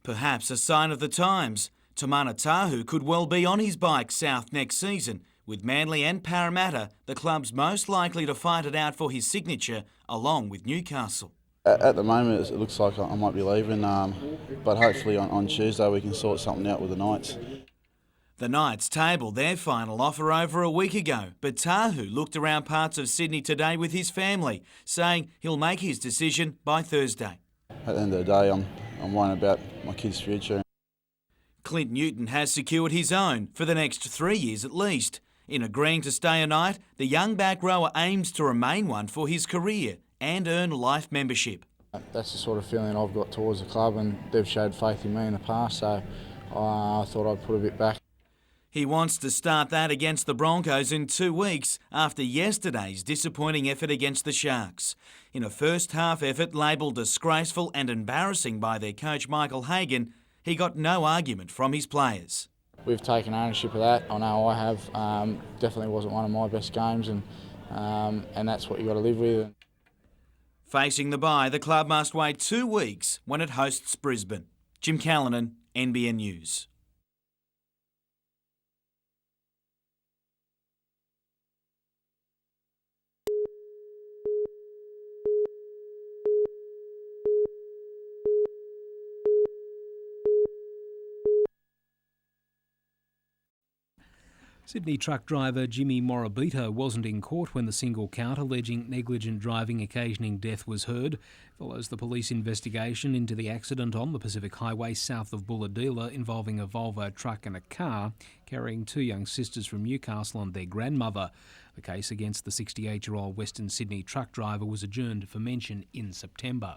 Perhaps a sign of the times. Tamana Tahu could well be on his bike south next season, with Manly and Parramatta the clubs most likely to fight it out for his signature, along with Newcastle. At the moment, it looks like I might be leaving, but hopefully on Tuesday we can sort something out with the Knights. The Knights tabled their final offer over a week ago, but Tahu looked around parts of Sydney today with his family, saying he'll make his decision by Thursday. At the end of the day, I'm worrying about my kids' future. Clint Newton has secured his own for the next 3 years at least. In agreeing to stay a Knight, the young back rower aims to remain one for his career and earn life membership. That's the sort of feeling I've got towards the club, and they've showed faith in me in the past, so I thought I'd put a bit back. He wants to start that against the Broncos in 2 weeks after yesterday's disappointing effort against the Sharks. In a first-half effort labelled disgraceful and embarrassing by their coach Michael Hagan, he got no argument from his players. We've taken ownership of that. I know I have. Definitely wasn't one of my best games, and that's what you've got to live with. Facing the bye, the club must wait 2 weeks when it hosts Brisbane. Jim Callanan, NBN News. Sydney truck driver Jimmy Morabito wasn't in court when the single count alleging negligent driving occasioning death was heard. Follows the police investigation into the accident on the Pacific Highway south of Bulahdelah involving a Volvo truck and a car carrying 2 young sisters from Newcastle and their grandmother. The case against the 68-year-old Western Sydney truck driver was adjourned for mention in September.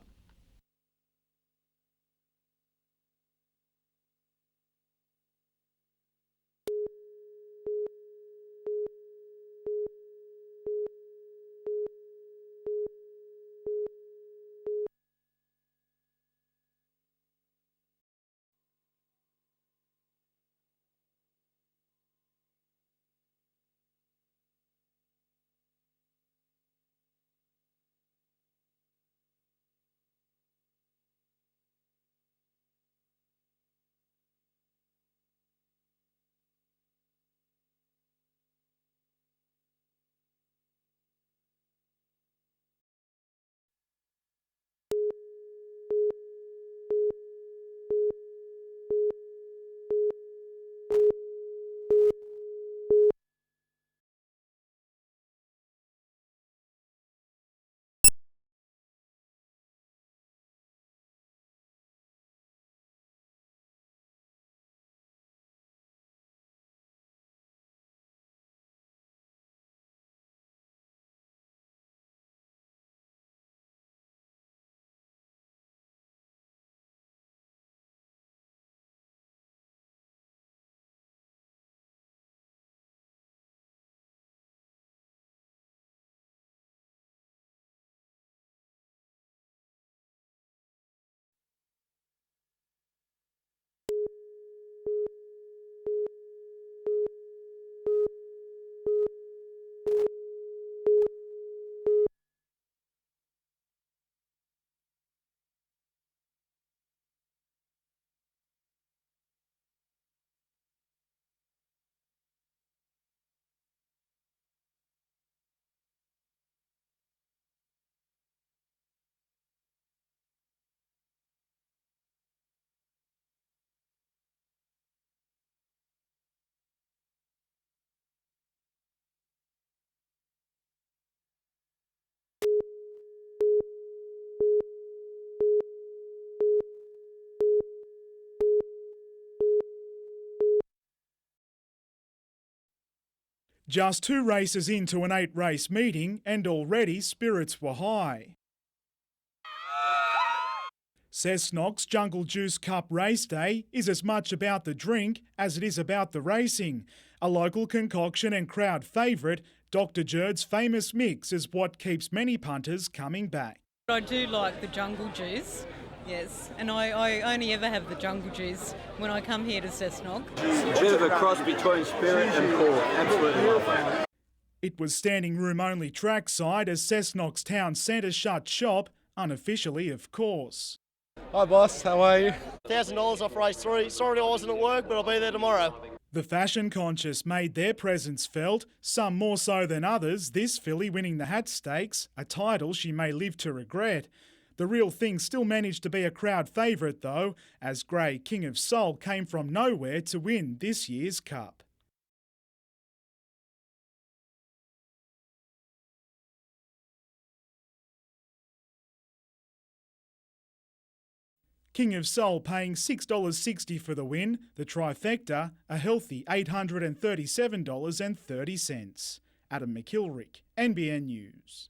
Just 2 races into an 8-race meeting and already spirits were high. Cessnock's Jungle Juice Cup Race Day is as much about the drink as it is about the racing. A local concoction and crowd favourite, Dr. Jerd's famous mix is what keeps many punters coming back. I do like the Jungle Juice. Yes, and I only ever have the Jungle Juice when I come here to Cessnock. A bit of a cross between Spirit and Port. Absolutely love that. It was standing room only trackside as Cessnock's town centre shut shop, unofficially of course. Hi boss, how are you? $1,000 off race 3. Sorry I wasn't at work, but I'll be there tomorrow. The fashion conscious made their presence felt, some more so than others, this filly winning the Hat Stakes, a title she may live to regret. The Real Thing still managed to be a crowd favourite though, as Grey King of Soul came from nowhere to win this year's Cup. King of Soul paying $6.60 for the win, the trifecta a healthy $837.30. Adam McKilrick, NBN News.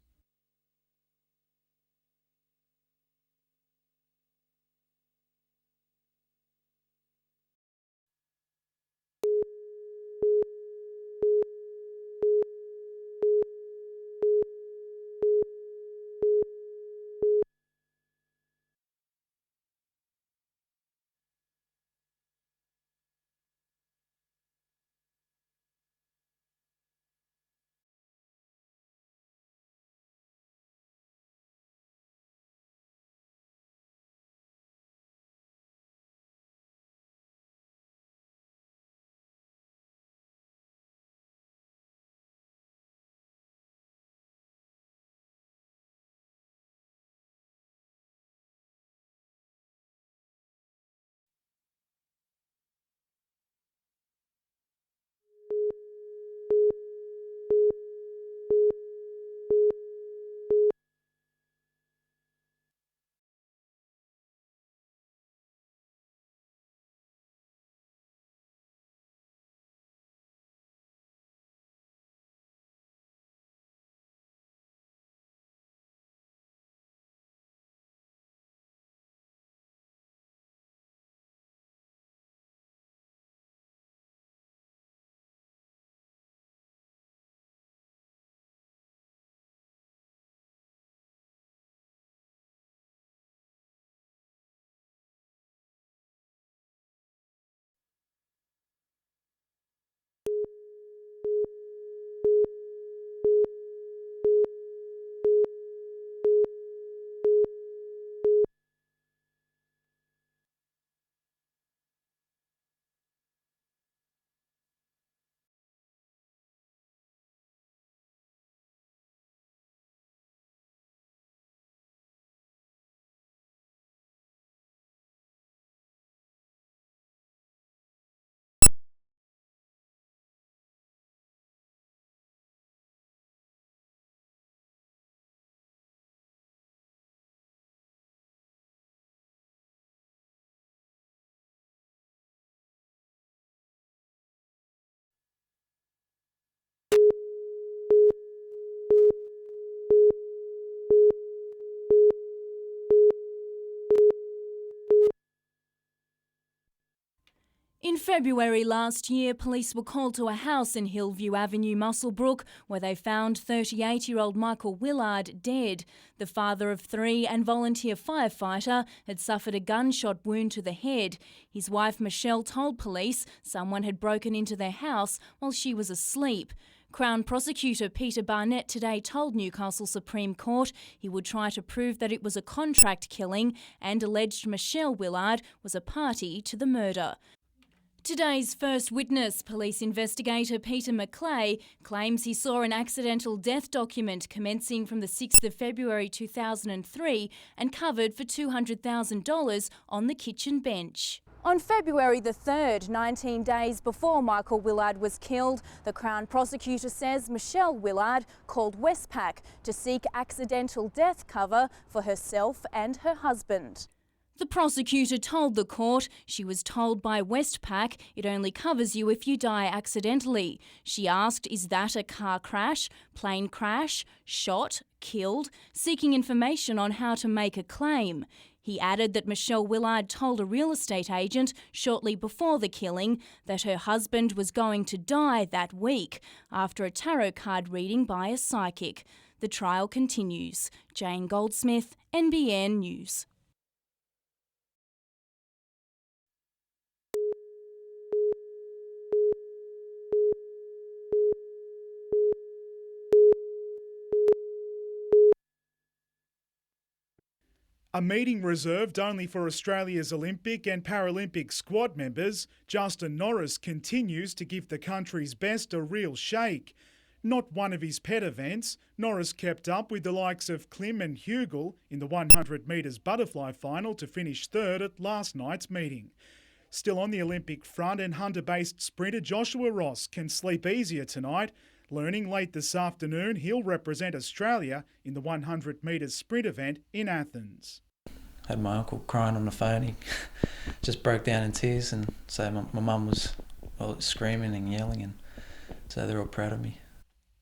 In February last year, police were called to a house in Hillview Avenue, Muswellbrook, where they found 38-year-old Michael Willard dead. The father of 3 and volunteer firefighter had suffered a gunshot wound to the head. His wife Michelle told police someone had broken into their house while she was asleep. Crown Prosecutor Peter Barnett today told Newcastle Supreme Court he would try to prove that it was a contract killing and alleged Michelle Willard was a party to the murder. Today's first witness, police investigator Peter McClay, claims he saw an accidental death document commencing from the 6th of February 2003 and covered for $200,000 on the kitchen bench. On February the 3rd, 19 days before Michael Willard was killed, the Crown Prosecutor says Michelle Willard called Westpac to seek accidental death cover for herself and her husband. The prosecutor told the court she was told by Westpac it only covers you if you die accidentally. She asked, is that a car crash, plane crash, shot, killed, seeking information on how to make a claim. He added that Michelle Willard told a real estate agent shortly before the killing that her husband was going to die that week after a tarot card reading by a psychic. The trial continues. Jane Goldsmith, NBN News. A meeting reserved only for Australia's Olympic and Paralympic squad members, Justin Norris continues to give the country's best a real shake. Not one of his pet events, Norris kept up with the likes of Klim and Hugel in the 100 metres butterfly final to finish third at last night's meeting. Still on the Olympic front, and Hunter-based sprinter Joshua Ross can sleep easier tonight, learning late this afternoon he'll represent Australia in the 100 metres sprint event in Athens. Had my uncle crying on the phone. He just broke down in tears, and so my mum was screaming and yelling, and so they're all proud of me.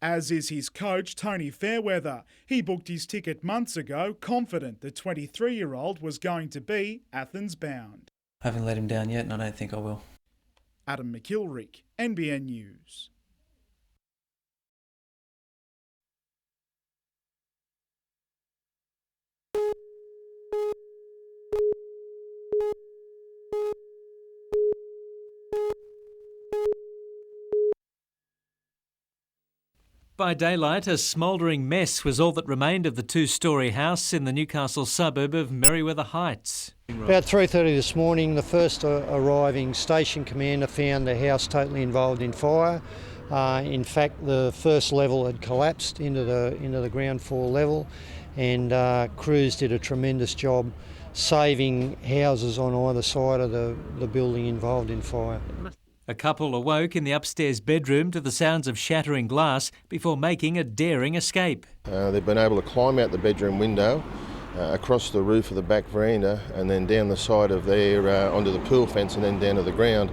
As is his coach, Tony Fairweather. He booked his ticket months ago, confident the 23-year-old was going to be Athens bound. I haven't let him down yet, and I don't think I will. Adam McKilrick, NBN News. By daylight, a smouldering mess was all that remained of the two-storey house in the Newcastle suburb of Merriweather Heights. About 3:30 this morning, the first arriving station commander found the house totally involved in fire. In fact, the first level had collapsed into the ground floor level, and crews did a tremendous job saving houses on either side of the building involved in fire. A couple awoke in the upstairs bedroom to the sounds of shattering glass before making a daring escape. They've been able to climb out the bedroom window, across the roof of the back veranda, and then down the side of there onto the pool fence and then down to the ground.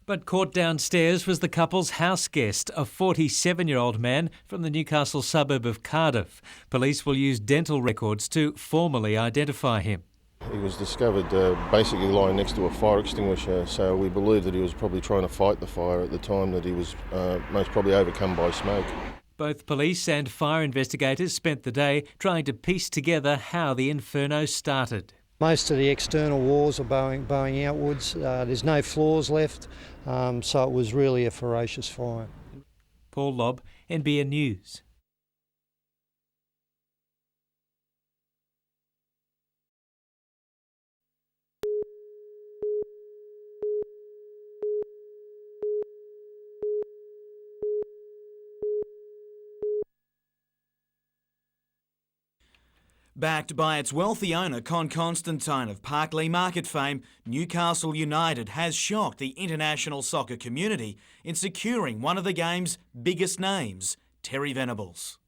But caught downstairs was the couple's house guest, a 47-year-old man from the Newcastle suburb of Cardiff. Police will use dental records to formally identify him. He was discovered basically lying next to a fire extinguisher, so we believe that he was probably trying to fight the fire at the time, that he was most probably overcome by smoke. Both police and fire investigators spent the day trying to piece together how the inferno started. Most of the external walls are bowing outwards. There's no floors left, so it was really a ferocious fire. Paul Lobb, NBN News. Backed by its wealthy owner Con Constantine of Parklea Market fame, Newcastle United has shocked the international soccer community in securing one of the game's biggest names, Terry Venables.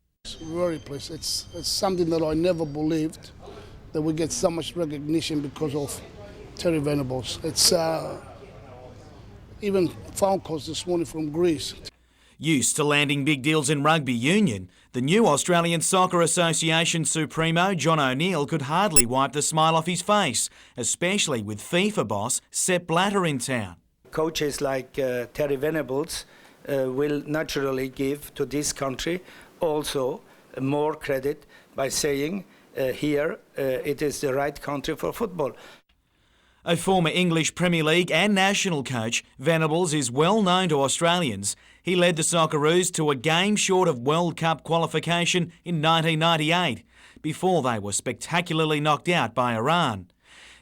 Very pleased. It's something that I never believed, that we get so much recognition because of Terry Venables. It's even phone calls this morning from Greece. Used to landing big deals in rugby union, the new Australian Soccer Association Supremo John O'Neill could hardly wipe the smile off his face, especially with FIFA boss Sepp Blatter in town. Coaches like Terry Venables will naturally give to this country also more credit by saying here it is the right country for football. A former English Premier League and national coach, Venables is well known to Australians. He led the Socceroos to a game short of World Cup qualification in 1998, before they were spectacularly knocked out by Iran.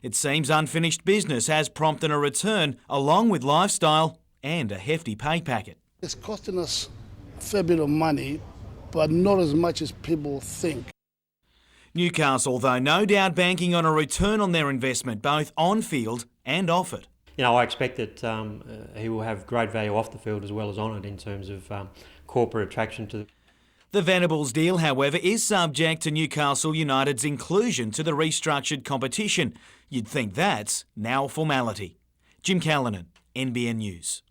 It seems unfinished business has prompted a return, along with lifestyle and a hefty pay packet. It's costing us a fair bit of money, but not as much as people think. Newcastle, though, no doubt banking on a return on their investment, both on-field and off it. You know, I expect that he will have great value off the field as well as on it in terms of corporate attraction to the Venables deal, however, is subject to Newcastle United's inclusion to the restructured competition. You'd think that's now a formality. Jim Callanan, NBN News.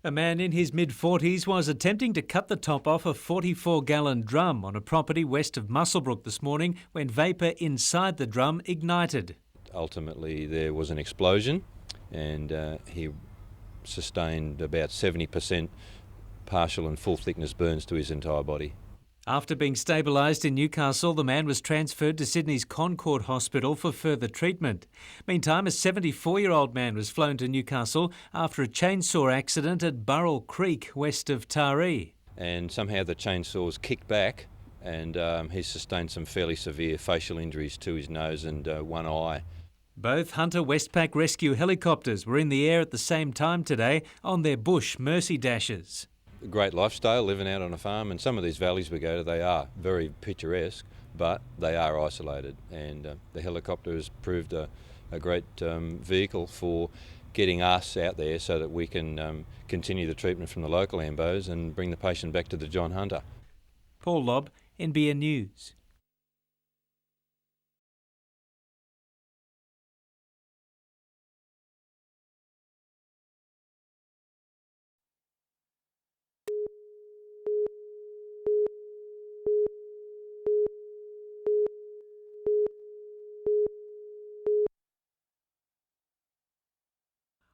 A man in his mid-40s was attempting to cut the top off a 44-gallon drum on a property west of Muswellbrook this morning when vapour inside the drum ignited. Ultimately, there was an explosion and he sustained about 70% partial and full thickness burns to his entire body. After being stabilised in Newcastle, the man was transferred to Sydney's Concord Hospital for further treatment. Meantime, a 74-year-old man was flown to Newcastle after a chainsaw accident at Burrell Creek, west of Taree. And somehow the chainsaw was kicked back, and he's sustained some fairly severe facial injuries to his nose and one eye. Both Hunter Westpac rescue helicopters were in the air at the same time today on their bush Mercy dashes. A great lifestyle, living out on a farm, and some of these valleys we go to, they are very picturesque, but they are isolated, and the helicopter has proved a great vehicle for getting us out there so that we can continue the treatment from the local ambos and bring the patient back to the John Hunter. Paul Lobb, NBN News.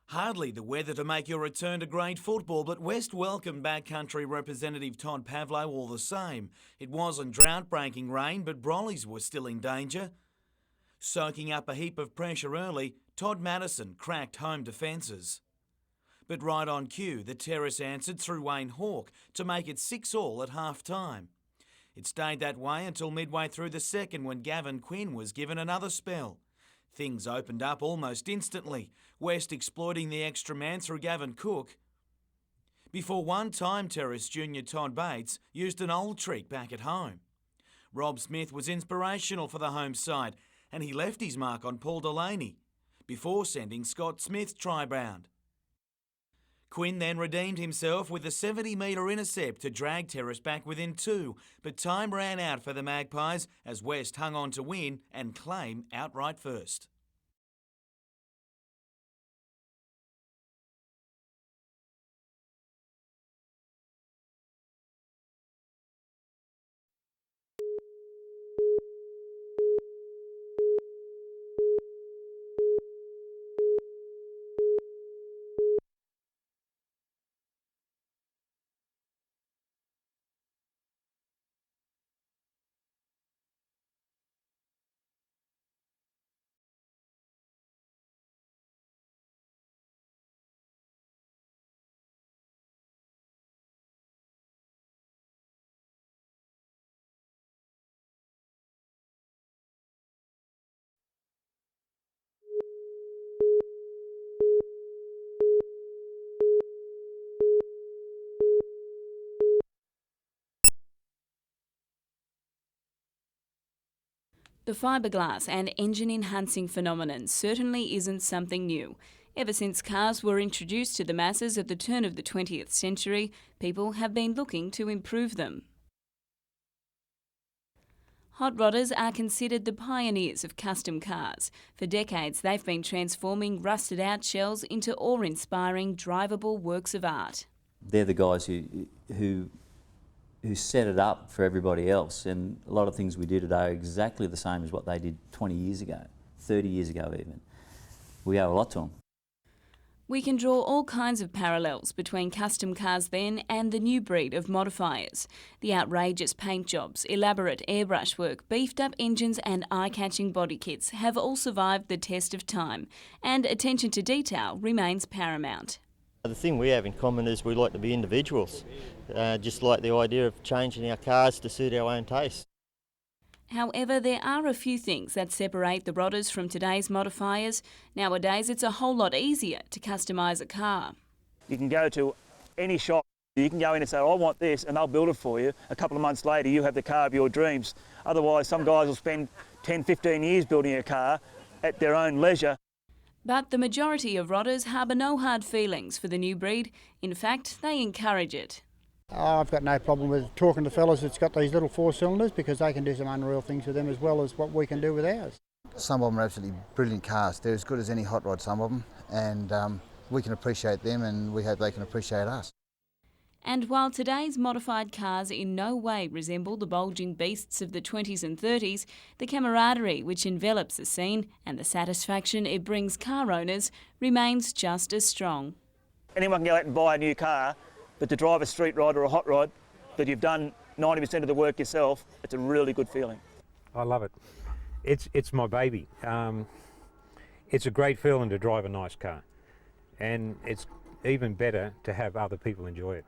Hardly the weather to make your return to grade football, but West welcomed backcountry representative Todd Pavlo all the same. It wasn't drought-breaking rain, but Brollies were still in danger. Soaking up a heap of pressure early, Todd Madison cracked home defences. But right on cue, the Torres answered through Wayne Hawke to make it 6-all at half-time. It stayed that way until midway through the second when Gavin Quinn was given another spell. Things opened up almost instantly, West exploiting the extra man through Gavin Cook, before one-time Terrace junior Todd Bates used an old trick back at home. Rob Smith was inspirational for the home side, and he left his mark on Paul Delaney before sending Scott Smith try-bound. Quinn then redeemed himself with a 70-metre intercept to drag Terrace back within 2, but time ran out for the Magpies as West hung on to win and claim outright first. The fiberglass and engine-enhancing phenomenon certainly isn't something new. Ever since cars were introduced to the masses at the turn of the 20th century, people have been looking to improve them. Hot rodders are considered the pioneers of custom cars. For decades, they've been transforming rusted-out shells into awe-inspiring, drivable works of art. They're the guys who set it up for everybody else, and a lot of things we do today are exactly the same as what they did 20 years ago, 30 years ago even. We owe a lot to them. We can draw all kinds of parallels between custom cars then and the new breed of modifiers. The outrageous paint jobs, elaborate airbrush work, beefed up engines and eye-catching body kits have all survived the test of time, and attention to detail remains paramount. The thing we have in common is we like to be individuals, just like the idea of changing our cars to suit our own tastes. However, there are a few things that separate the rodders from today's modifiers. Nowadays, it's a whole lot easier to customise a car. You can go to any shop, you can go in and say, I want this, and they'll build it for you. A couple of months later, you have the car of your dreams. Otherwise, some guys will spend 10, 15 years building a car at their own leisure. But the majority of rodders harbour no hard feelings for the new breed. In fact, they encourage it. I've got no problem with talking to fellas that's got these little 4-cylinders because they can do some unreal things with them as well as what we can do with ours. Some of them are absolutely brilliant cars. They're as good as any hot rod, some of them, and we can appreciate them and we hope they can appreciate us. And while today's modified cars in no way resemble the bulging beasts of the 20s and 30s, the camaraderie which envelops the scene and the satisfaction it brings car owners remains just as strong. Anyone can go out and buy a new car, but to drive a street rod or a hot rod that you've done 90% of the work yourself, it's a really good feeling. I love it. It's my baby. It's a great feeling to drive a nice car, and it's even better to have other people enjoy it.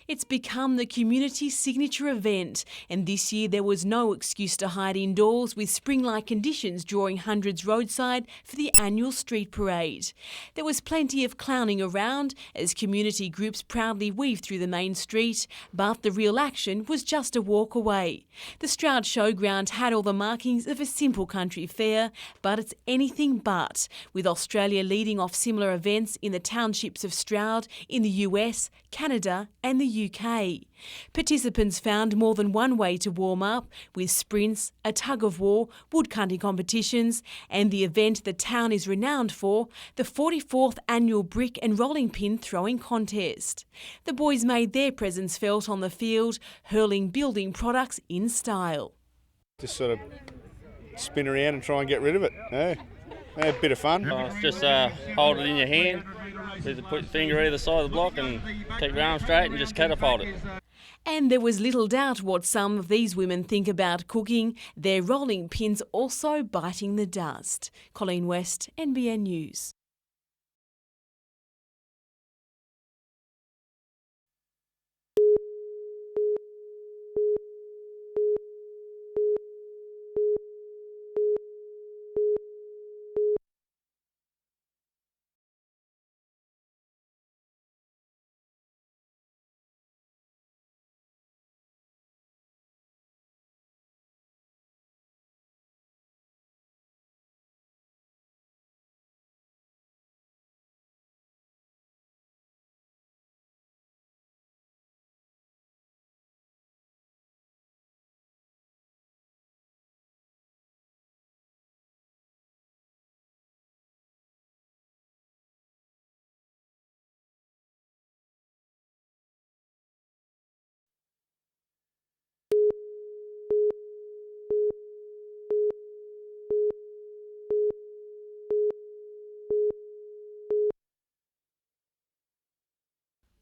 It's become the community signature event, and this year there was no excuse to hide indoors, with spring-like conditions drawing hundreds roadside for the annual street parade. There was plenty of clowning around as community groups proudly weaved through the main street, but the real action was just a walk away. The Stroud Showground had all the markings of a simple country fair, but it's anything but, with Australia leading off similar events in the townships of Stroud, in the US, Canada and the UK. Participants found more than one way to warm up, with sprints, a tug-of-war, woodcutting competitions and the event the town is renowned for, the 44th annual brick and rolling pin throwing contest. The boys made their presence felt on the field, hurling building products in style. Just sort of spin around and try and get rid of it. Yeah. A bit of fun. Just hold it in your hand, either put your finger either side of the block and keep your arm straight and just catapult it. And there was little doubt what some of these women think about cooking, their rolling pins also biting the dust. Colleen West, NBN News.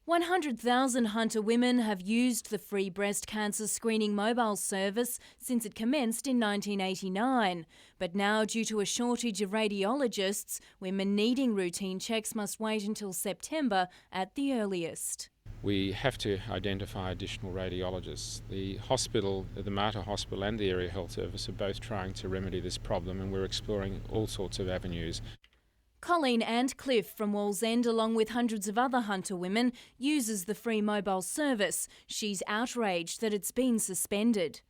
"100,000 Hunter women have used the free breast cancer screening mobile service since it commenced in 1989. But now, due to a shortage of radiologists, women needing routine checks must wait until September at the earliest. We have to identify additional radiologists. The hospital, the Mater Hospital and the Area Health Service are both trying to remedy this problem, and we're exploring all sorts of avenues. Colleen Antcliffe from Wallsend, along with hundreds of other Hunter women, uses the free mobile service. She's outraged that it's been suspended.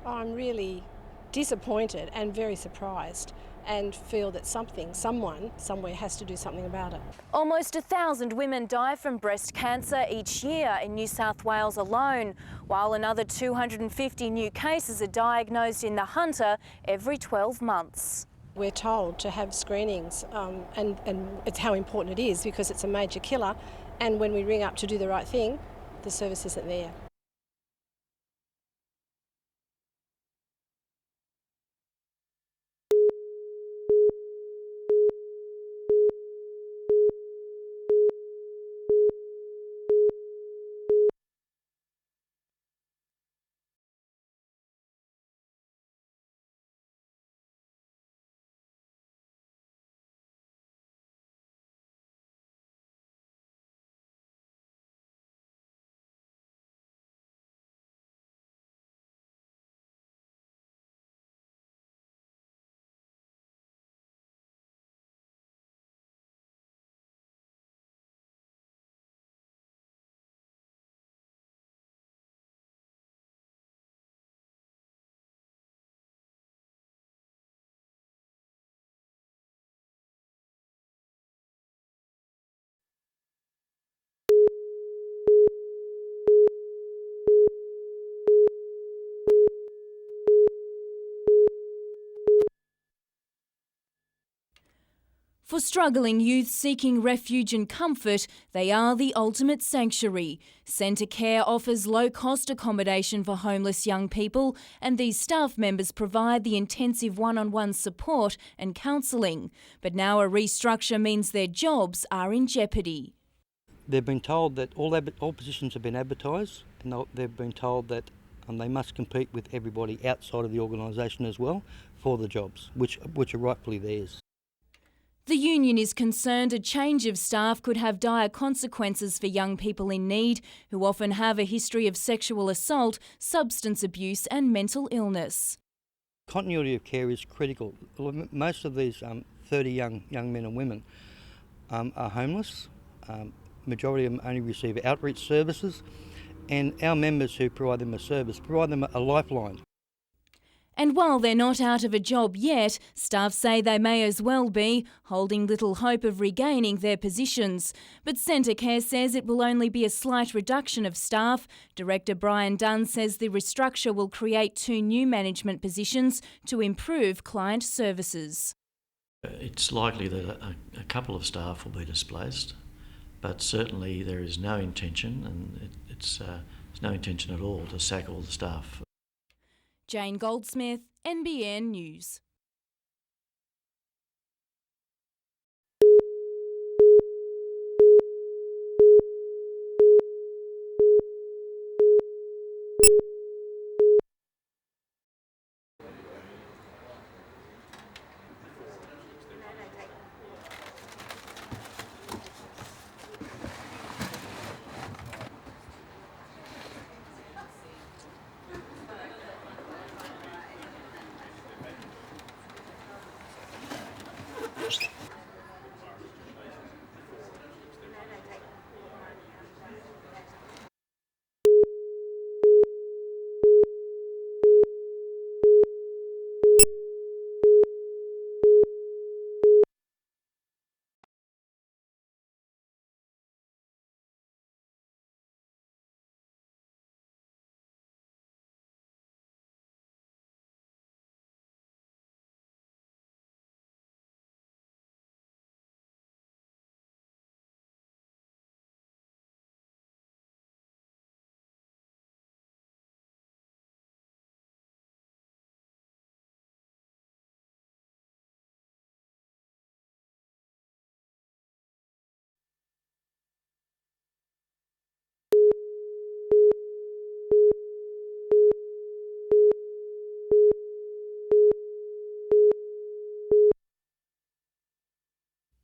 I'm really disappointed and very surprised, and feel that someone, somewhere has to do something about it. Almost 1,000 women die from breast cancer each year in New South Wales alone, while another 250 new cases are diagnosed in the Hunter every 12 months. We're told to have screenings, and it's how important it is because it's a major killer, and when we ring up to do the right thing, the service isn't there. For struggling youth seeking refuge and comfort, they are the ultimate sanctuary. Centre Care offers low-cost accommodation for homeless young people, and these staff members provide the intensive one-on-one support and counselling. But now a restructure means their jobs are in jeopardy. They've been told that all positions have been advertised, and they've been told that they must compete with everybody outside of the organisation as well for the jobs, which are rightfully theirs. The union is concerned a change of staff could have dire consequences for young people in need who often have a history of sexual assault, substance abuse and mental illness. Continuity of care is critical. Most of these 30 young men and women are homeless. Majority of them only receive outreach services, and our members who provide them a service provide them a lifeline. And while they're not out of a job yet, staff say they may as well be, holding little hope of regaining their positions. But Centre Care says it will only be a slight reduction of staff. Director Brian Dunn says the restructure will create 2 new management positions to improve client services. It's likely that a couple of staff will be displaced, but certainly there is no intention, and it's no intention at all to sack all the staff. Jane Goldsmith, NBN News.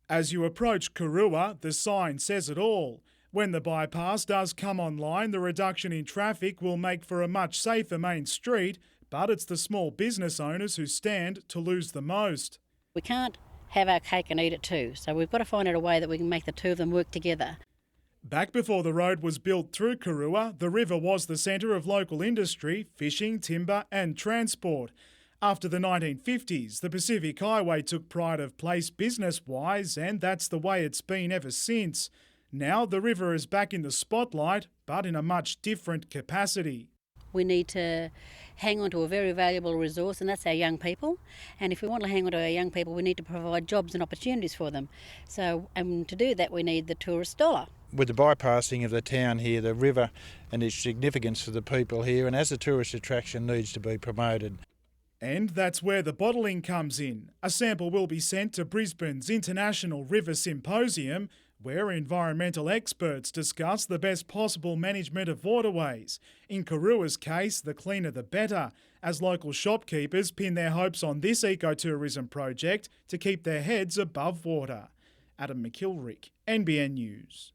As you approach Kurua, the sign says it all. When the bypass does come online, the reduction in traffic will make for a much safer main street, but it's the small business owners who stand to lose the most. We can't have our cake and eat it too, so we've got to find out a way that we can make the two of them work together. Back before the road was built through Kurua, the river was the centre of local industry, fishing, timber and transport. After the 1950s, the Pacific Highway took pride of place business-wise, and that's the way it's been ever since. Now the river is back in the spotlight, but in a much different capacity. We need to hang on to a very valuable resource, and that's our young people. And if we want to hang on to our young people, we need to provide jobs and opportunities for them. So, and to do that, we need the tourist dollar. With the bypassing of the town here, the river and its significance to the people here, and as a tourist attraction, needs to be promoted. And that's where the bottling comes in. A sample will be sent to Brisbane's International River Symposium, where environmental experts discuss the best possible management of waterways. In Kurua's case, the cleaner the better, as local shopkeepers pin their hopes on this ecotourism project to keep their heads above water. Adam McKilrick, NBN News.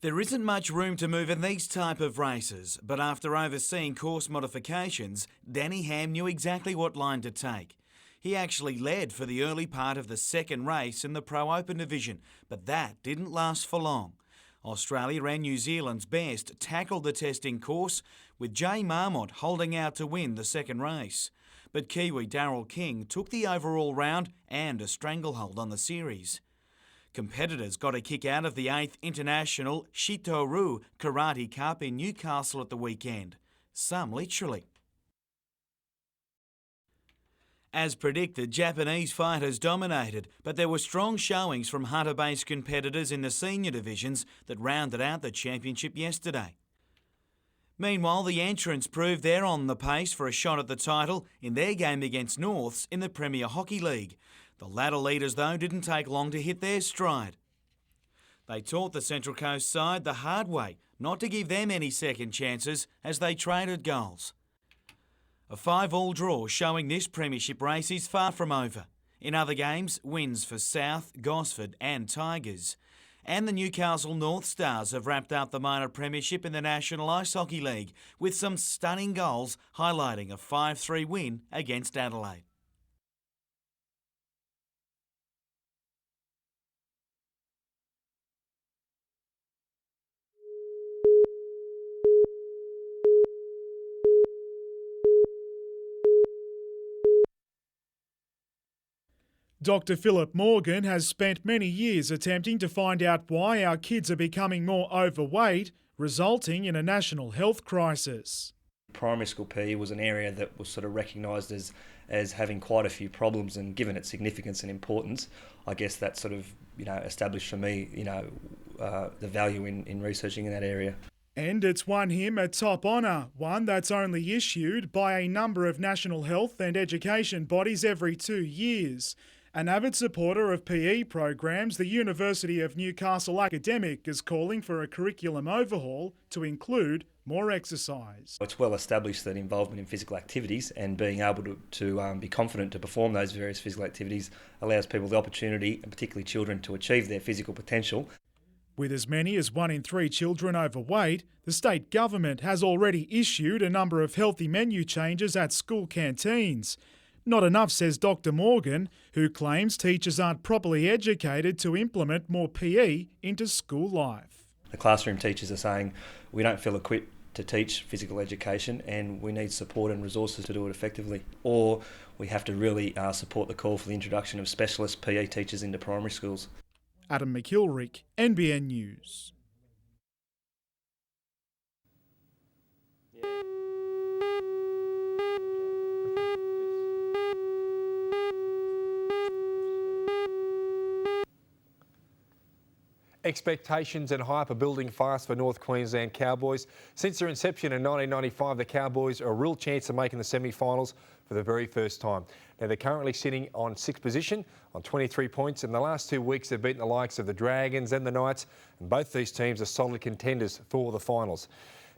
There isn't much room to move in these type of races, but after overseeing course modifications, Danny Ham knew exactly what line to take. He actually led for the early part of the second race in the Pro Open division, but that didn't last for long. Australia and New Zealand's best tackled the testing course, with Jay Marmot holding out to win the second race. but Kiwi Daryl King took the overall round and a stranglehold on the series. Competitors got a kick out of the 8th International Shitoru Karate Cup in Newcastle at the weekend. Some literally. As predicted, Japanese fighters dominated, but there were strong showings from Hunter-based competitors in the senior divisions that rounded out the championship yesterday. Meanwhile, the entrants proved they're on the pace for a shot at the title in their game against Norths in the Premier Hockey League. The ladder leaders, though, didn't take long to hit their stride. They taught the Central Coast side the hard way not to give them any second chances as they traded goals. A 5-all draw showing this premiership race is far from over. In other games, wins for South, Gosford and Tigers. And the Newcastle North Stars have wrapped up the minor premiership in the National Ice Hockey League with some stunning goals highlighting a 5-3 win against Adelaide. Dr. Philip Morgan has spent many years attempting to find out why our kids are becoming more overweight, resulting in a national health crisis. Primary school PE was an area that was sort of recognised as having quite a few problems, and given its significance and importance, I guess that sort of established for me the value in researching in that area. And it's won him a top honour, one that's only issued by a number of national health and education bodies every 2 years. An avid supporter of PE programs, the University of Newcastle academic is calling for a curriculum overhaul to include more exercise. It's well established that involvement in physical activities and being able to be confident to perform those various physical activities allows people the opportunity, and particularly children, to achieve their physical potential. With as many as 1 in 3 children overweight, the state government has already issued a number of healthy menu changes at school canteens. Not enough, says Dr. Morgan, who claims teachers aren't properly educated to implement more PE into school life. The classroom teachers are saying we don't feel equipped to teach physical education and we need support and resources to do it effectively. Or we have to really support the call for the introduction of specialist PE teachers into primary schools. Adam McIlrick, NBN News. Expectations and hype are building fast for North Queensland Cowboys. Since their inception in 1995, the Cowboys are a real chance of making the semi-finals for the very first time. Now, they're currently sitting on 6th position on 23 points. In the last 2 weeks, they've beaten the likes of the Dragons and the Knights, and both these teams are solid contenders for the finals.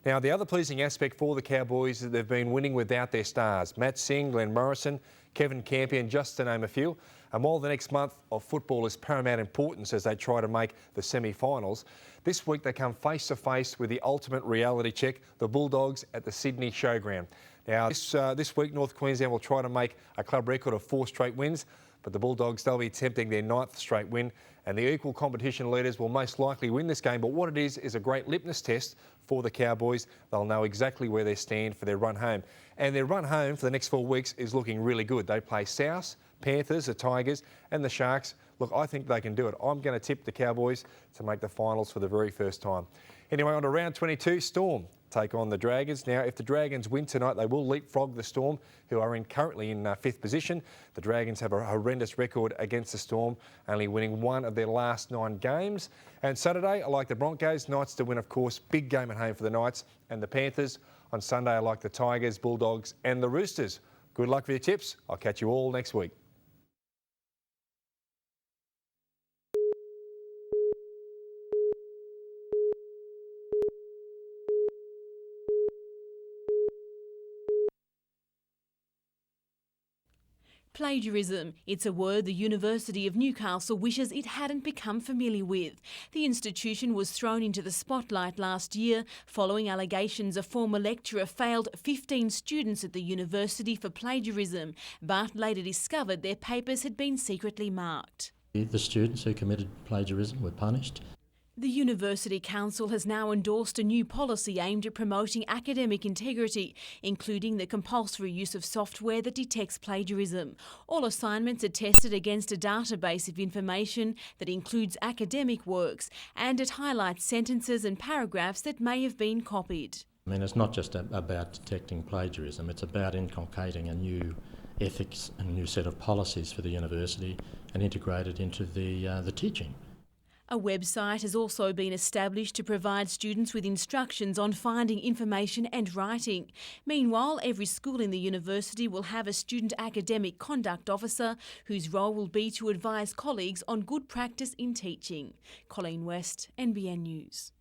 Now, the other pleasing aspect for the Cowboys is that they've been winning without their stars. Matt Singh, Glenn Morrison, Kevin Campion, just to name a few. And while the next month of football is paramount importance as they try to make the semi-finals, this week they come face-to-face with the ultimate reality check, the Bulldogs at the Sydney Showground. Now, this week, North Queensland will try to make a club record of 4 straight wins, but the Bulldogs, they'll be attempting their 9th straight win, and the equal competition leaders will most likely win this game. But what it is a great litmus test for the Cowboys. They'll know exactly where they stand for their run home. And their run home for the next 4 weeks is looking really good. They play South, Panthers, the Tigers and the Sharks. Look, I think they can do it. I'm going to tip the Cowboys to make the finals for the very first time. Anyway, on to round 22, Storm take on the Dragons. Now, if the Dragons win tonight, they will leapfrog the Storm, who are currently in 5th position. The Dragons have a horrendous record against the Storm, only winning 1 of their last 9 games. And Saturday, I like the Broncos. Knights to win, of course. Big game at home for the Knights and the Panthers. On Sunday, I like the Tigers, Bulldogs and the Roosters. Good luck with your tips. I'll catch you all next week. Plagiarism. It's a word the University of Newcastle wishes it hadn't become familiar with. The institution was thrown into the spotlight last year following allegations a former lecturer failed 15 students at the university for plagiarism, but later discovered their papers had been secretly marked. The students who committed plagiarism were punished. The University Council has now endorsed a new policy aimed at promoting academic integrity, including the compulsory use of software that detects plagiarism. All assignments are tested against a database of information that includes academic works, and it highlights sentences and paragraphs that may have been copied. I mean, it's not just about detecting plagiarism, it's about inculcating a new ethics and a new set of policies for the university and integrate it into the teaching. A website has also been established to provide students with instructions on finding information and writing. Meanwhile, every school in the university will have a student academic conduct officer whose role will be to advise colleagues on good practice in teaching. Colleen West, NBN News.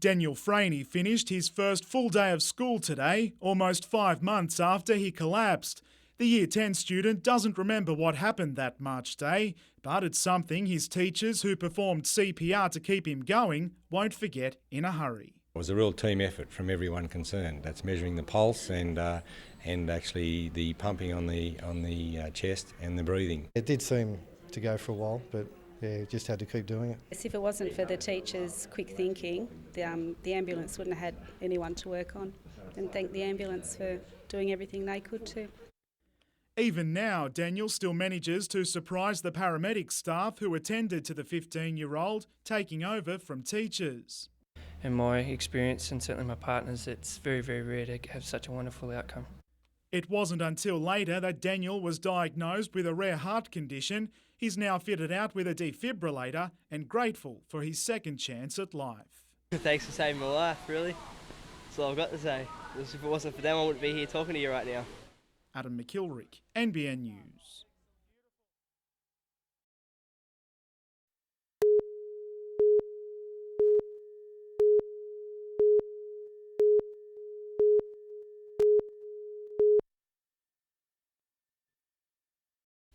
Daniel Franey finished his first full day of school today, almost 5 months after he collapsed. The Year 10 student doesn't remember what happened that March day, but it's something his teachers who performed CPR to keep him going won't forget in a hurry. It was a real team effort from everyone concerned. That's measuring the pulse and actually the pumping on the chest and the breathing. It did seem to go for a while, but yeah, just had to keep doing it. If it wasn't for the teachers' quick thinking, the ambulance wouldn't have had anyone to work on. And thank the ambulance for doing everything they could too. Even now, Daniel still manages to surprise the paramedic staff who attended to the 15-year-old, taking over from teachers. In my experience, and certainly my partner's, it's very, very rare to have such a wonderful outcome. It wasn't until later that Daniel was diagnosed with a rare heart condition. He's now fitted out with a defibrillator and grateful for his second chance at life. Thanks for saving my life, really. That's all I've got to say. If it wasn't for them, I wouldn't be here talking to you right now. Adam McKilrick, NBN News.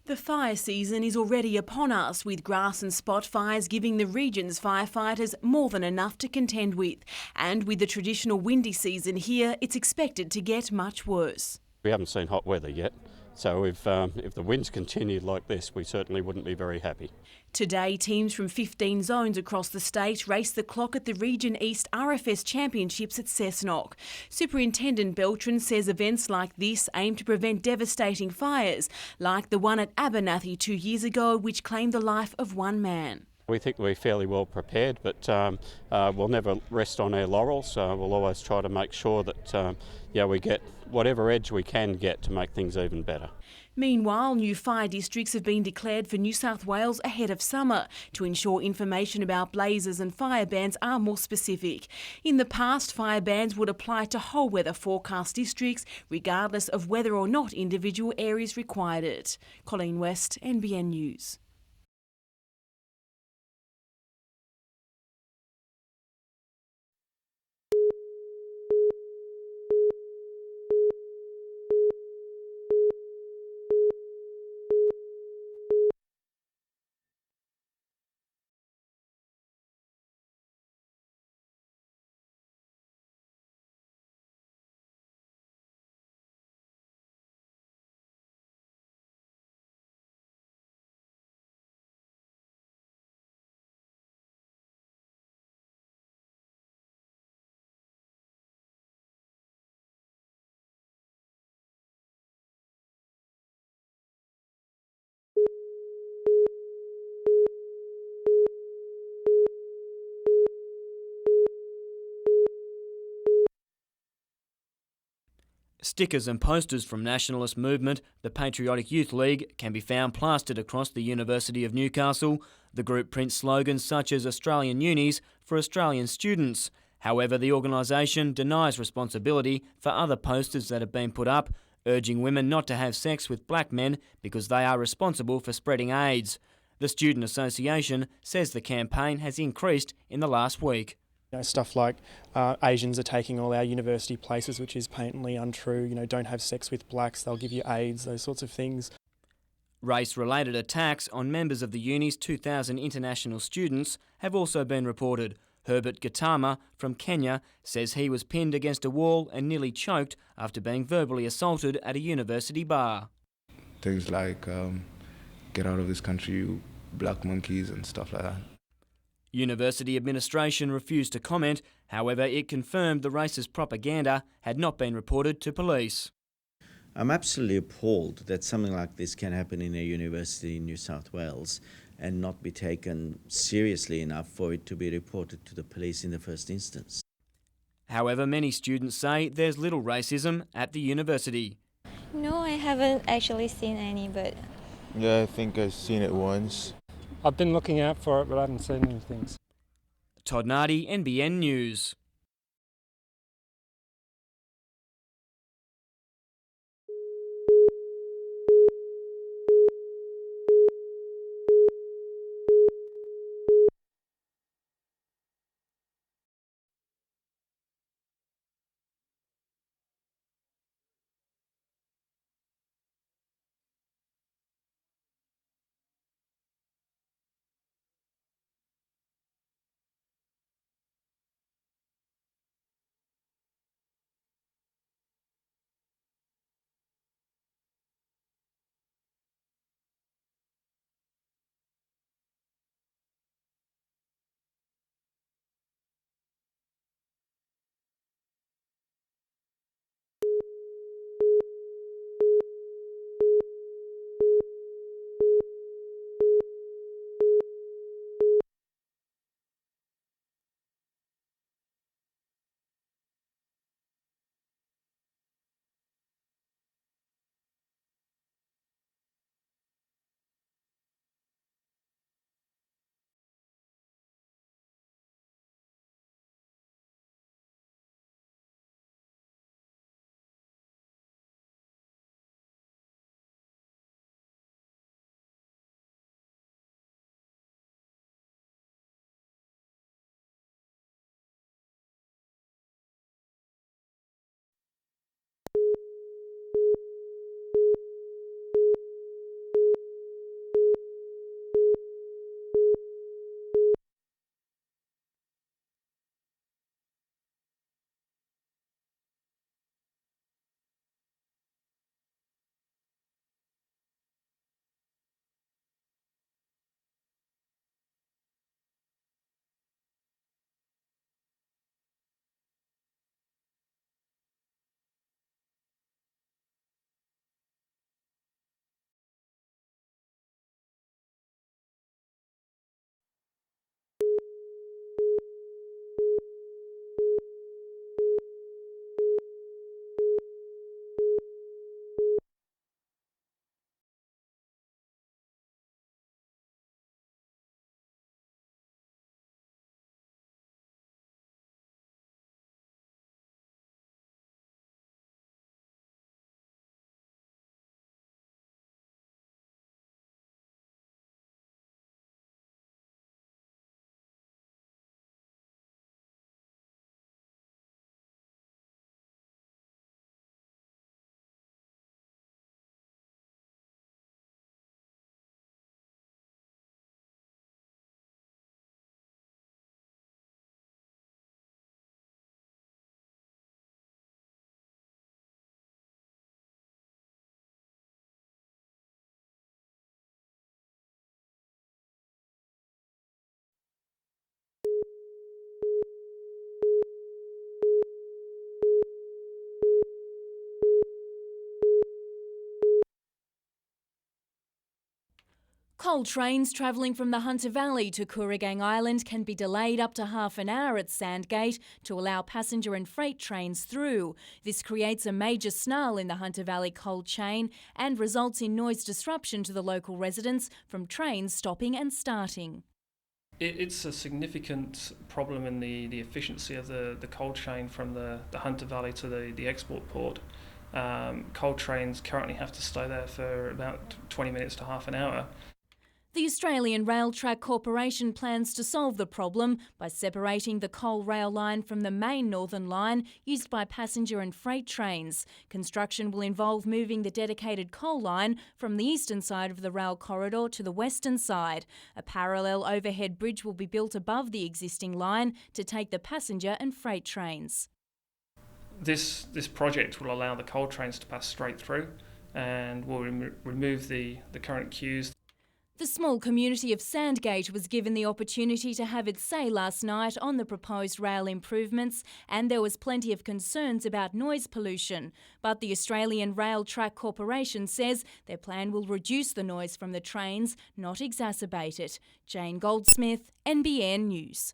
The fire season is already upon us, with grass and spot fires giving the region's firefighters more than enough to contend with. And with the traditional windy season here, it's expected to get much worse. We haven't seen hot weather yet, so if the winds continued like this, we certainly wouldn't be very happy. Today, teams from 15 zones across the state race the clock at the Region East RFS Championships at Cessnock. Superintendent Beltran says events like this aim to prevent devastating fires, like the one at Abernathy 2 years ago, which claimed the life of one man. We think we're fairly well prepared, but we'll never rest on our laurels. We'll always try to make sure that we get whatever edge we can get to make things even better. Meanwhile, new fire districts have been declared for New South Wales ahead of summer to ensure information about blazes and fire bans are more specific. In the past, fire bans would apply to whole weather forecast districts, regardless of whether or not individual areas required it. Colleen West, NBN News. Stickers and posters from nationalist movement, the Patriotic Youth League, can be found plastered across the University of Newcastle. The group prints slogans such as Australian Unis for Australian students. However, the organisation denies responsibility for other posters that have been put up, urging women not to have sex with black men because they are responsible for spreading AIDS. The Student Association says the campaign has increased in the last week. Stuff like Asians are taking all our university places, which is patently untrue. Don't have sex with blacks, they'll give you AIDS, those sorts of things. Race-related attacks on members of the uni's 2,000 international students have also been reported. Herbert Gautama from Kenya says he was pinned against a wall and nearly choked after being verbally assaulted at a university bar. Things like, get out of this country, you black monkeys, and stuff like that. University administration refused to comment, however it confirmed the racist propaganda had not been reported to police. I'm absolutely appalled that something like this can happen in a university in New South Wales and not be taken seriously enough for it to be reported to the police in the first instance. However, many students say there's little racism at the university. No, I haven't actually seen any, but... Yeah, I think I've seen it once. I've been looking out for it, but I haven't seen anything. Todd Nardi, NBN News. Coal trains travelling from the Hunter Valley to Kooragang Island can be delayed up to half an hour at Sandgate to allow passenger and freight trains through. This creates a major snarl in the Hunter Valley coal chain and results in noise disruption to the local residents from trains stopping and starting. It's a significant problem in the efficiency of the coal chain from the Hunter Valley to the export port. Coal trains currently have to stay there for about 20 minutes to half an hour. The Australian Rail Track Corporation plans to solve the problem by separating the coal rail line from the main northern line used by passenger and freight trains. Construction will involve moving the dedicated coal line from the eastern side of the rail corridor to the western side. A parallel overhead bridge will be built above the existing line to take the passenger and freight trains. This project will allow the coal trains to pass straight through and will remove the current queues. The small community of Sandgate was given the opportunity to have its say last night on the proposed rail improvements, and there was plenty of concerns about noise pollution. But the Australian Rail Track Corporation says their plan will reduce the noise from the trains, not exacerbate it. Jane Goldsmith, NBN News.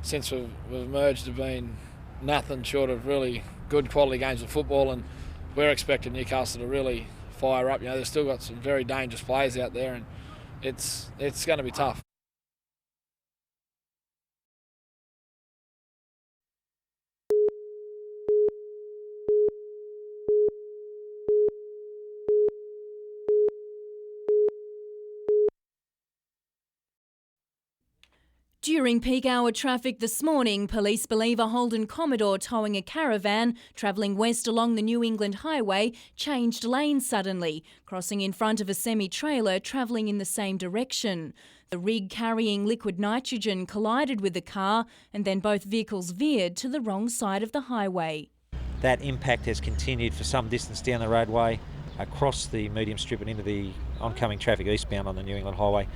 Since we've emerged, have been nothing short of really good quality games of football, and we're expecting Newcastle to really fire up. You know, they've still got some very dangerous players out there, and it's going to be tough. During peak hour traffic this morning, police believe a Holden Commodore towing a caravan travelling west along the New England Highway changed lanes suddenly, crossing in front of a semi-trailer travelling in the same direction. The rig carrying liquid nitrogen collided with the car and then both vehicles veered to the wrong side of the highway. That impact has continued for some distance down the roadway, across the medium strip and into the oncoming traffic eastbound on the New England Highway.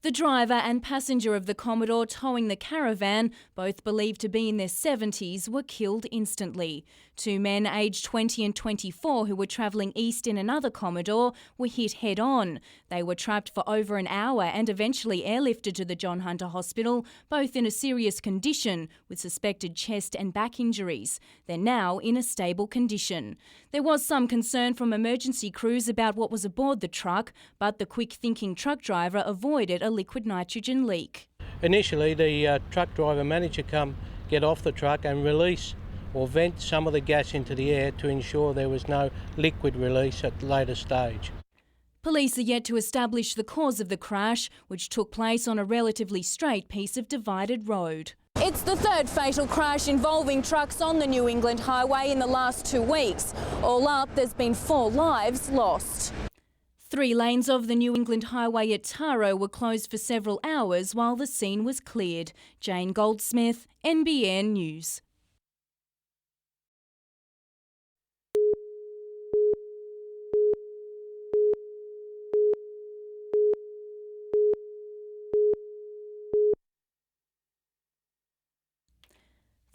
The driver and passenger of the Commodore towing the caravan, both believed to be in their 70s, were killed instantly. Two men aged 20 and 24 who were travelling east in another Commodore were hit head-on. They were trapped for over an hour and eventually airlifted to the John Hunter Hospital, both in a serious condition with suspected chest and back injuries. They're now in a stable condition. There was some concern from emergency crews about what was aboard the truck, but the quick-thinking truck driver avoided a liquid nitrogen leak. Initially, the truck driver managed to come get off the truck and release or vent some of the gas into the air to ensure there was no liquid release at the later stage. Police are yet to establish the cause of the crash, which took place on a relatively straight piece of divided road. It's the third fatal crash involving trucks on the New England Highway in the last 2 weeks. All up, there's been 4 lives lost. 3 lanes of the New England Highway at Taro were closed for several hours while the scene was cleared. Jane Goldsmith, NBN News.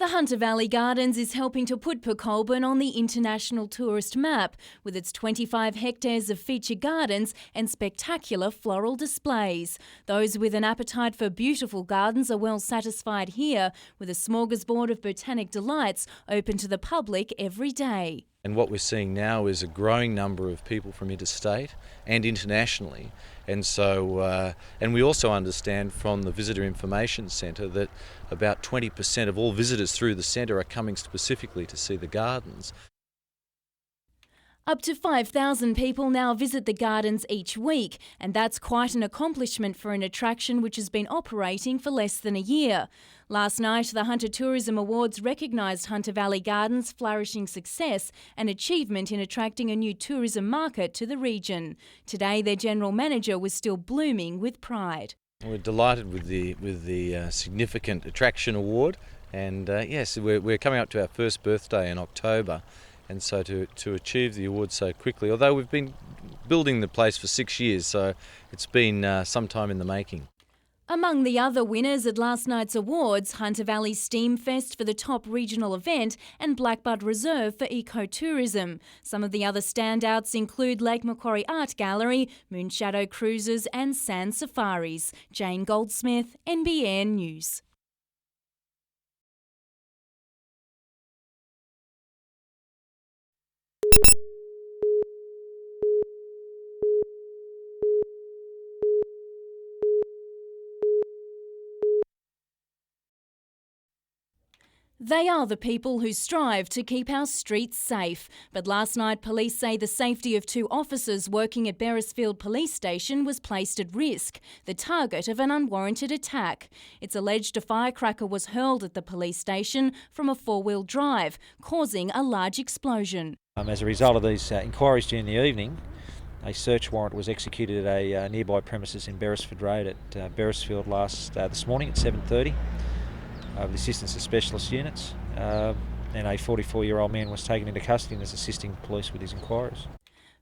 The Hunter Valley Gardens is helping to put Port Colborne on the international tourist map with its 25 hectares of feature gardens and spectacular floral displays. Those with an appetite for beautiful gardens are well satisfied here, with a smorgasbord of botanic delights open to the public every day. And what we're seeing now is a growing number of people from interstate and internationally. And so, and we also understand from the Visitor Information Centre that about 20% of all visitors through the centre are coming specifically to see the gardens. Up to 5,000 people now visit the gardens each week, and that's quite an accomplishment for an attraction which has been operating for less than a year. Last night, the Hunter Tourism Awards recognised Hunter Valley Gardens' flourishing success and achievement in attracting a new tourism market to the region. Today, their general manager was still blooming with pride. We're delighted with the significant attraction award, and yes, we're coming up to our first birthday in October. And so to achieve the award so quickly, although we've been building the place for 6 years, so it's been some time in the making. Among the other winners at last night's awards, Hunter Valley Steam Fest for the top regional event and Blackbutt Reserve for ecotourism. Some of the other standouts include Lake Macquarie Art Gallery, Moonshadow Cruises and Sand Safaris. Jane Goldsmith, NBN News. They are the people who strive to keep our streets safe. But last night, police say the safety of 2 officers working at Beresfield Police Station was placed at risk, the target of an unwarranted attack. It's alleged a firecracker was hurled at the police station from a 4-wheel drive, causing a large explosion. As a result of these inquiries during the evening, a search warrant was executed at a nearby premises in Beresford Road at Beresfield this morning at 7:30. The assistance of specialist units, and a 44-year-old man was taken into custody and is assisting police with his inquiries.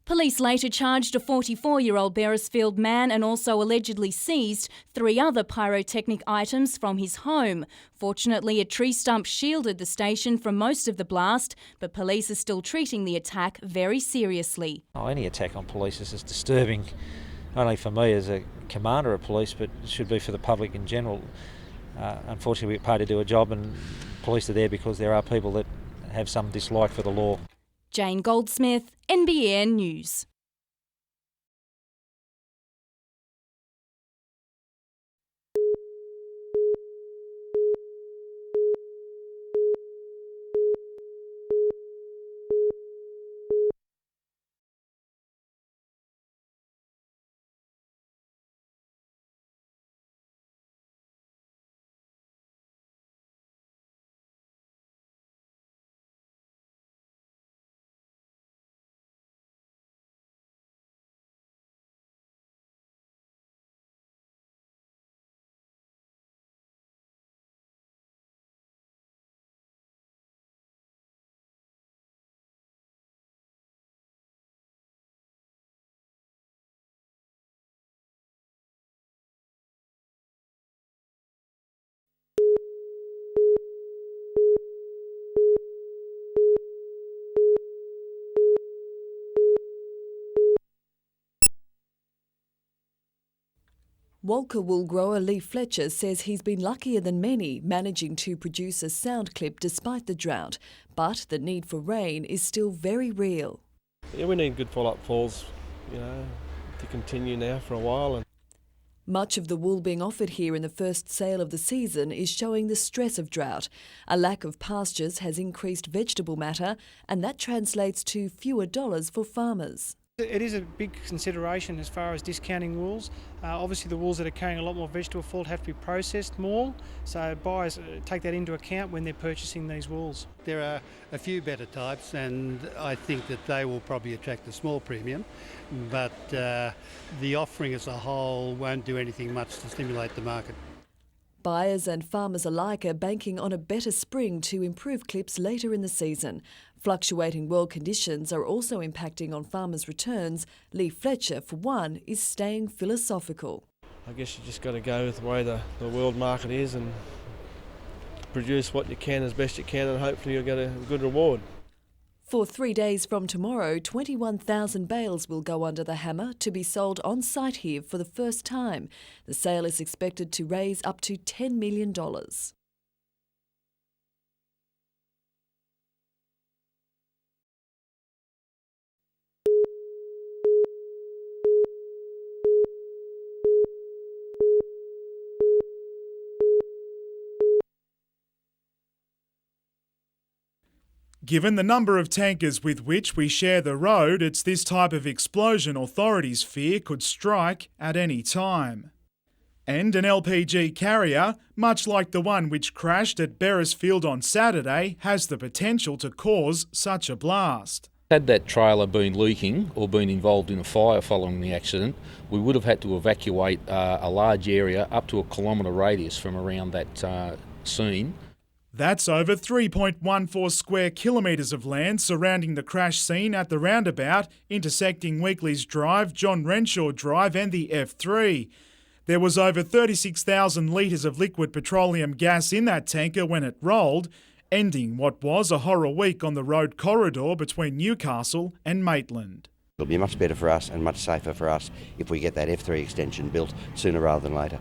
Police later charged a 44-year-old Beresfield man and also allegedly seized 3 other pyrotechnic items from his home. Fortunately, a tree stump shielded the station from most of the blast, but police are still treating the attack very seriously. Any attack on police is as disturbing, not only for me as a commander of police, but it should be for the public in general. Unfortunately, we're paid to do a job, and police are there because there are people that have some dislike for the law. Jane Goldsmith, NBN News. Walker wool grower Lee Fletcher says he's been luckier than many, managing to produce a sound clip despite the drought, but the need for rain is still very real. Yeah, we need good follow-up falls, to continue now for a while. And much of the wool being offered here in the first sale of the season is showing the stress of drought. A lack of pastures has increased vegetable matter, and that translates to fewer dollars for farmers. It is a big consideration as far as discounting wools. Obviously the wools that are carrying a lot more vegetable fold have to be processed more, so buyers take that into account when they're purchasing these wools. There are a few better types, and I think that they will probably attract a small premium, but the offering as a whole won't do anything much to stimulate the market. Buyers and farmers alike are banking on a better spring to improve clips later in the season. Fluctuating world conditions are also impacting on farmers' returns. Lee Fletcher, for one, is staying philosophical. I guess you just got to go with the way the world market is and produce what you can as best you can, and hopefully you'll get a good reward. For 3 days from tomorrow, 21,000 bales will go under the hammer to be sold on site here for the first time. The sale is expected to raise up to $10 million. Given the number of tankers with which we share the road, it's this type of explosion authorities fear could strike at any time. And an LPG carrier, much like the one which crashed at Beresfield on Saturday, has the potential to cause such a blast. Had that trailer been leaking or been involved in a fire following the accident, we would have had to evacuate a large area up to a kilometre radius from around that scene. That's over 3.14 square kilometres of land surrounding the crash scene at the roundabout, intersecting Weekly's Drive, John Renshaw Drive and the F3. There was over 36,000 litres of liquid petroleum gas in that tanker when it rolled, ending what was a horror week on the road corridor between Newcastle and Maitland. It'll be much better for us and much safer for us if we get that F3 extension built sooner rather than later.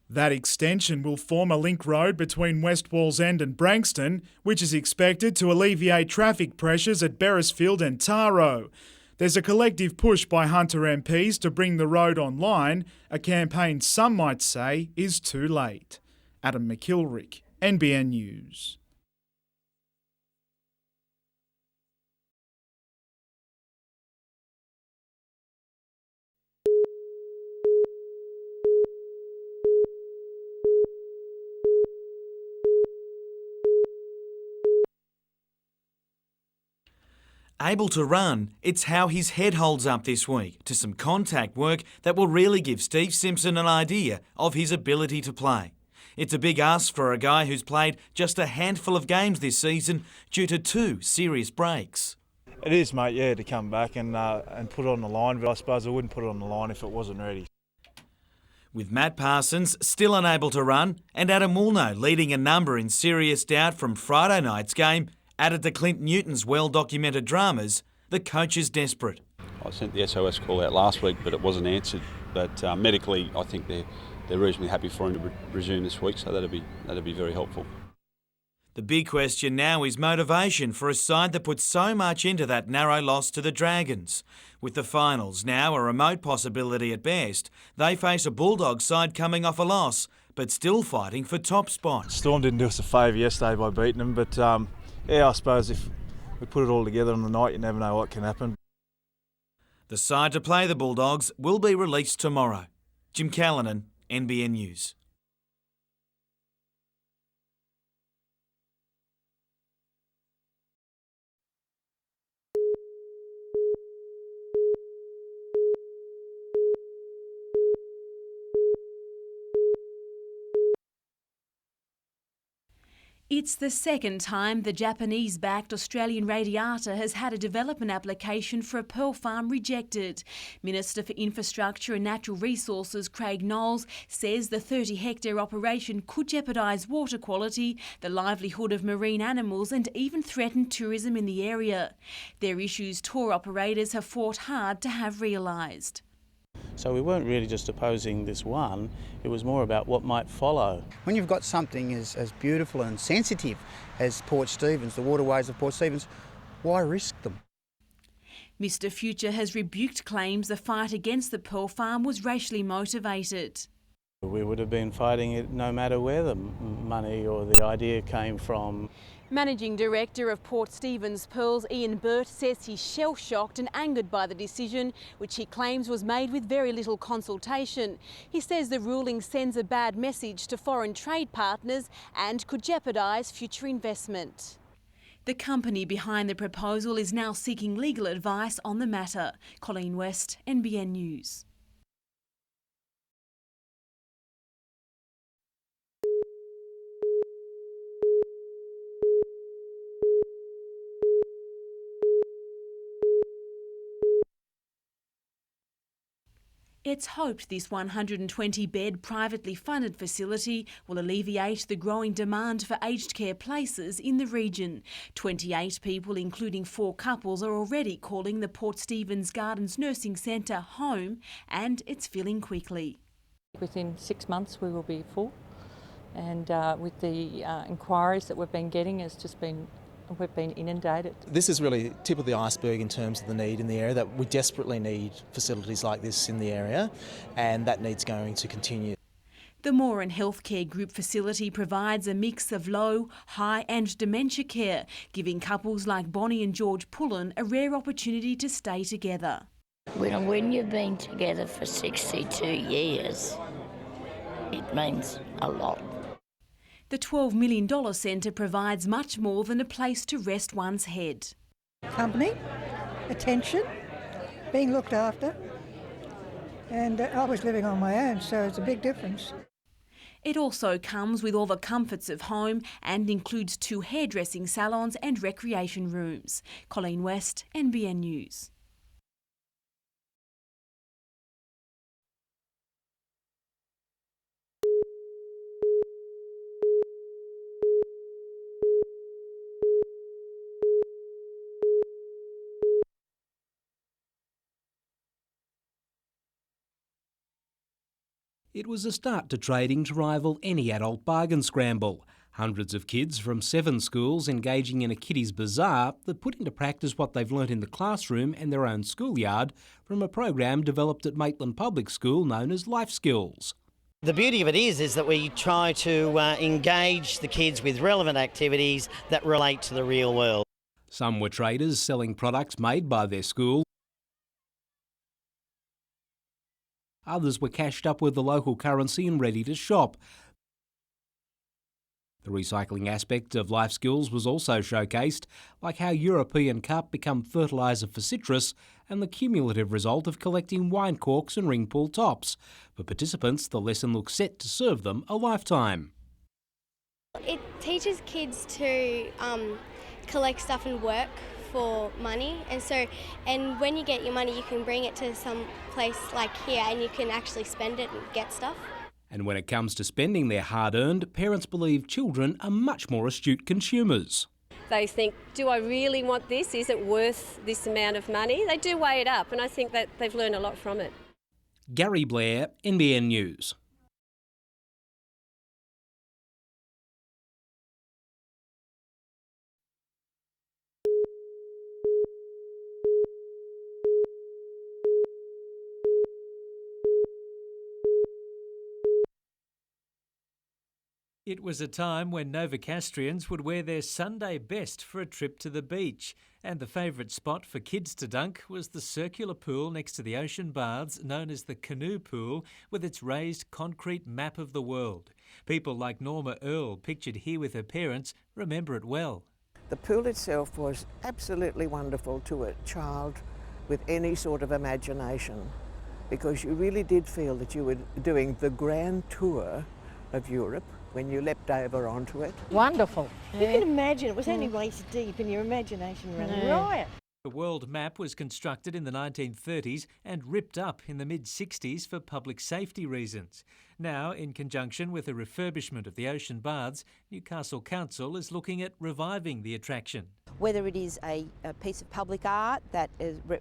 That extension will form a link road between West Wallsend and Branxton, which is expected to alleviate traffic pressures at Beresfield and Taro. There's a collective push by Hunter MPs to bring the road online, a campaign some might say is too late. Adam McKilrick, NBN News. Able to run, it's how his head holds up this week to some contact work that will really give Steve Simpson an idea of his ability to play. It's a big ask for a guy who's played just a handful of games this season due to 2 serious breaks. It is, mate, yeah, to come back and put it on the line, but I suppose I wouldn't put it on the line if it wasn't ready. With Matt Parsons still unable to run and Adam Woolnough leading a number in serious doubt from Friday night's game, added to Clint Newton's well-documented dramas, the coach is desperate. I sent the SOS call out last week, but it wasn't answered. But medically, I think they're reasonably happy for him to resume this week, so that'd be very helpful. The big question now is motivation for a side that put so much into that narrow loss to the Dragons. With the finals now a remote possibility at best, they face a Bulldogs side coming off a loss, but still fighting for top spot. Storm didn't do us a favour yesterday by beating them, but yeah, I suppose if we put it all together on the night, you never know what can happen. The side to play the Bulldogs will be released tomorrow. Jim Callanan, NBN News. It's the second time the Japanese-backed Australian Radiata has had a development application for a pearl farm rejected. Minister for Infrastructure and Natural Resources Craig Knowles says the 30-hectare operation could jeopardise water quality, the livelihood of marine animals and even threaten tourism in the area. They're issues tour operators have fought hard to have realised. So we weren't really just opposing this one, it was more about what might follow. When you've got something as beautiful and sensitive as Port Stephens, the waterways of Port Stephens, why risk them? Mr Future has rebuked claims the fight against the pearl farm was racially motivated. We would have been fighting it no matter where the money or the idea came from. Managing Director of Port Stephens Pearls, Ian Burt, says he's shell-shocked and angered by the decision, which he claims was made with very little consultation. He says the ruling sends a bad message to foreign trade partners and could jeopardise future investment. The company behind the proposal is now seeking legal advice on the matter. Colleen West, NBN News. It's hoped this 120-bed privately funded facility will alleviate the growing demand for aged care places in the region. 28 people, including 4 couples, are already calling the Port Stephens Gardens Nursing Centre home, and it's filling quickly. Within 6 months we will be full, and with the inquiries that we've been getting, we've been inundated. This is really tip of the iceberg in terms of the need in the area, that we desperately need facilities like this in the area, and that need's going to continue. The Moran Healthcare Group facility provides a mix of low, high and dementia care, giving couples like Bonnie and George Pullen a rare opportunity to stay together. When you've been together for 62 years, it means a lot. The $12 million centre provides much more than a place to rest one's head. Company, attention, being looked after, and I was living on my own, so it's a big difference. It also comes with all the comforts of home and includes 2 hairdressing salons and recreation rooms. Colleen West, NBN News. It was a start to trading to rival any adult bargain scramble. Hundreds of kids from 7 schools engaging in a kiddies bazaar that put into practice what they've learnt in the classroom and their own schoolyard from a program developed at Maitland Public School known as Life Skills. The beauty of it is that we try to engage the kids with relevant activities that relate to the real world. Some were traders selling products made by their school. Others were cashed up with the local currency and ready to shop. The recycling aspect of Life Skills was also showcased, like how European carp become fertiliser for citrus and the cumulative result of collecting wine corks and ring pull tops. For participants, the lesson looks set to serve them a lifetime. It teaches kids to collect stuff and work for money, and when you get your money you can bring it to some place like here and you can actually spend it and get stuff. And when it comes to spending their hard-earned, parents believe children are much more astute consumers. They think, do I really want this? Is it worth this amount of money? They do weigh it up, and I think that they've learned a lot from it. Gary Blair, NBN News. It was a time when Novocastrians would wear their Sunday best for a trip to the beach, and the favourite spot for kids to dunk was the circular pool next to the ocean baths known as the Canoe Pool, with its raised concrete map of the world. People like Norma Earle, pictured here with her parents, remember it well. The pool itself was absolutely wonderful to a child with any sort of imagination, because you really did feel that you were doing the grand tour of Europe when you leapt over onto it. Wonderful. Yeah. You can imagine, it was only waist deep and your imagination ran riot. The world map was constructed in the 1930s and ripped up in the mid-60s for public safety reasons. Now, in conjunction with the refurbishment of the ocean baths, Newcastle Council is looking at reviving the attraction. Whether it is a piece of public art that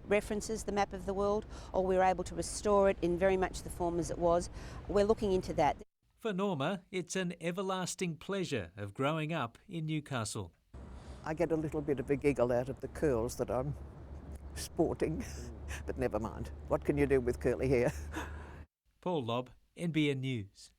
references the map of the world, or we're able to restore it in very much the form as it was, we're looking into that. For Norma, it's an everlasting pleasure of growing up in Newcastle. I get a little bit of a giggle out of the curls that I'm sporting, but never mind. What can you do with curly hair? Paul Lobb, NBN News.